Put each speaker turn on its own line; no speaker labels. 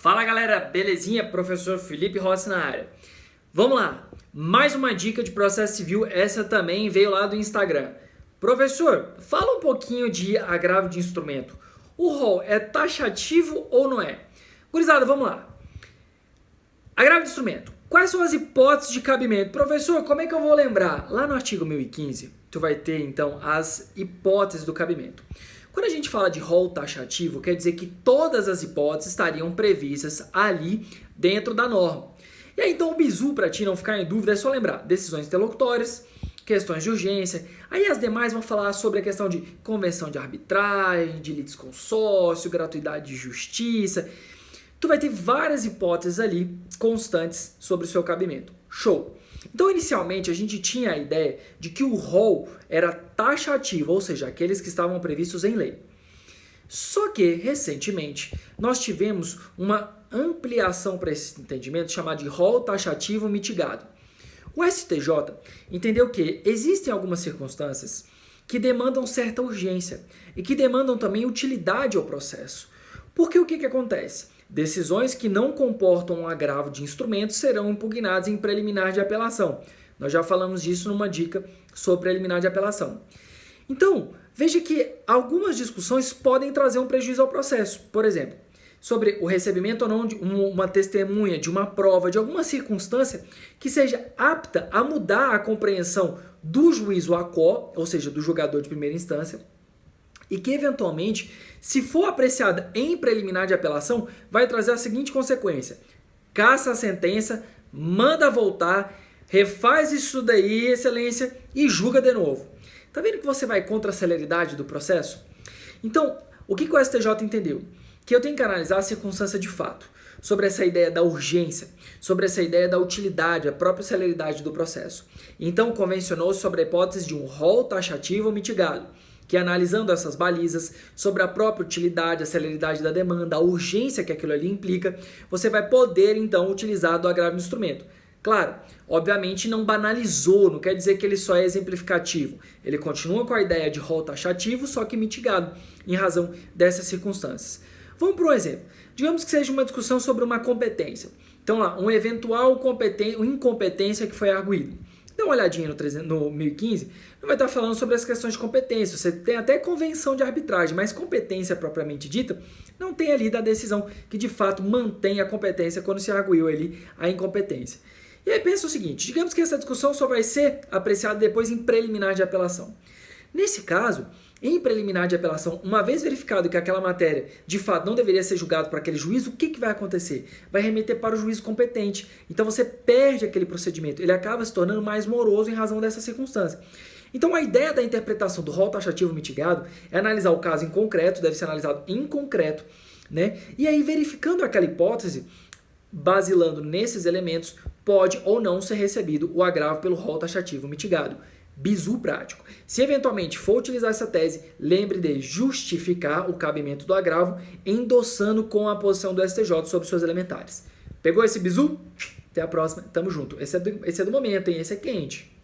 Fala galera, belezinha? Professor Felipe Rossi na área. Vamos lá, mais uma dica de processo civil, essa também veio lá do Instagram. Professor, fala um pouquinho de agravo de instrumento. O rol é taxativo ou não é? Gurizada, vamos lá. Agravo de instrumento. Quais são as hipóteses de cabimento? Professor, como é que eu vou lembrar? Lá no artigo 1015, tu vai ter então as hipóteses do cabimento. Quando a gente fala de rol taxativo, quer dizer que todas as hipóteses estariam previstas ali dentro da norma. E aí então o bizu, para ti não ficar em dúvida, é só lembrar decisões interlocutórias, questões de urgência. Aí as demais vão falar sobre a questão de convenção de arbitragem, de litisconsórcio, gratuidade de justiça. Tu vai ter várias hipóteses ali constantes sobre o seu cabimento. Show! Então, inicialmente, a gente tinha a ideia de que o rol era taxativo, ou seja, aqueles que estavam previstos em lei. Só que, recentemente, nós tivemos uma ampliação para esse entendimento chamado de rol taxativo mitigado. O STJ entendeu que existem algumas circunstâncias que demandam certa urgência e que demandam também utilidade ao processo. Porque o que acontece? Decisões que não comportam um agravo de instrumentos serão impugnadas em preliminar de apelação. Nós já falamos disso numa dica sobre preliminar de apelação. Então, veja que algumas discussões podem trazer um prejuízo ao processo. Por exemplo, sobre o recebimento ou não de uma testemunha, de uma prova, de alguma circunstância que seja apta a mudar a compreensão do juízo ACO, ou seja, do julgador de primeira instância, e que, eventualmente, se for apreciada em preliminar de apelação, vai trazer a seguinte consequência: caça a sentença, manda voltar, refaz isso daí, excelência, e julga de novo. Tá vendo que você vai contra a celeridade do processo? Então, o que o STJ entendeu? Que eu tenho que analisar a circunstância de fato, sobre essa ideia da urgência, sobre essa ideia da utilidade, a própria celeridade do processo. Então, convencionou sobre a hipótese de um rol taxativo mitigado, que analisando essas balizas sobre a própria utilidade, a celeridade da demanda, a urgência que aquilo ali implica, você vai poder então utilizar do agravo de instrumento. Claro, obviamente não banalizou, não quer dizer que ele só é exemplificativo. Ele continua com a ideia de rol taxativo, só que mitigado em razão dessas circunstâncias. Vamos para um exemplo. Digamos que seja uma discussão sobre uma competência. Então lá, uma eventual incompetência que foi arguído. Dá uma olhadinha no 1015, não vai estar falando sobre as questões de competência. Você tem até convenção de arbitragem, mas competência propriamente dita não tem ali da decisão que de fato mantém a competência quando se arguiu ali a incompetência. E aí pensa o seguinte, digamos que essa discussão só vai ser apreciada depois em preliminar de apelação. Nesse caso, em preliminar de apelação, uma vez verificado que aquela matéria de fato não deveria ser julgada por aquele juiz, o que vai acontecer? Vai remeter para o juízo competente. Então você perde aquele procedimento, ele acaba se tornando mais moroso em razão dessa circunstância. Então a ideia da interpretação do rol taxativo mitigado é analisar o caso em concreto, deve ser analisado em concreto, né? E aí verificando aquela hipótese, basilando nesses elementos, pode ou não ser recebido o agravo pelo rol taxativo mitigado. Bizu prático. Se eventualmente for utilizar essa tese, lembre de justificar o cabimento do agravo, endossando com a posição do STJ sobre suas elementares. Pegou esse bizu? Até a próxima. Tamo junto. Esse é do momento, hein? Esse é quente.